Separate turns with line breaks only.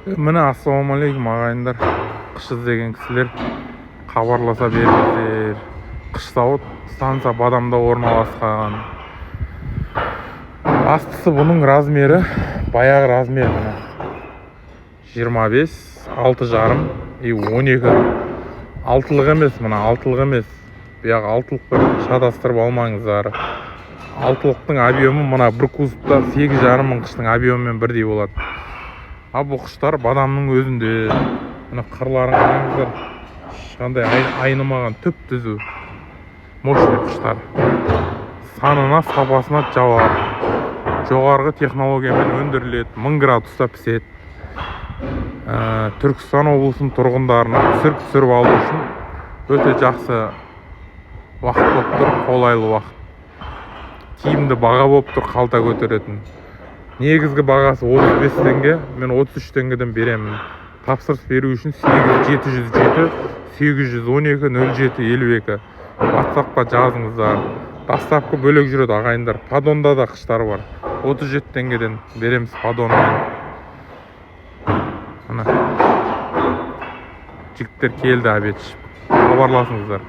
Міне ассалаумағалейкум ағайындар, қыш іздеген кісілер хабарласа беріңіздер. Қыш станса Бадамда орналасқан. Бастысы бұның размері баяғы размер міне 25, 6,5 и 12. Алтылық емес, мына алтылық емес. Бұяғы алтылықпен шатастырып алмаңыздар. Алтылықтың объемы мына бір кузовта 8,5 мың қыштың объемымен бірдей болады. Бұл қыштар Бадамның өзінде. Мына қырларын қараңыздар. Ешқандай айнымаған түп түзу мощный қыштар. Санына, сапасына жоғарғы технологиямен өндіріледі. 1000 градуста піседі. Түркістан облысының тұрғындарына түсіріп алу үшін өте жақсы уақыт болып тұр, қолайлы уақыт. Тиімді баға болып тұр, қалта көтеретін. Негізгі бағасы 35 теңге, мен 33 теңгеден беремін. Тапсырыс беру үшін 8707 812 0752 WhatsApp-қа жазыңыздар. Доставка бөлек жүреді ағайындар. Падонда да қыштар бар. 37 теңгеден береміз падонмен. Жігіттер келді обед ішіп. Хабарласыңыздар.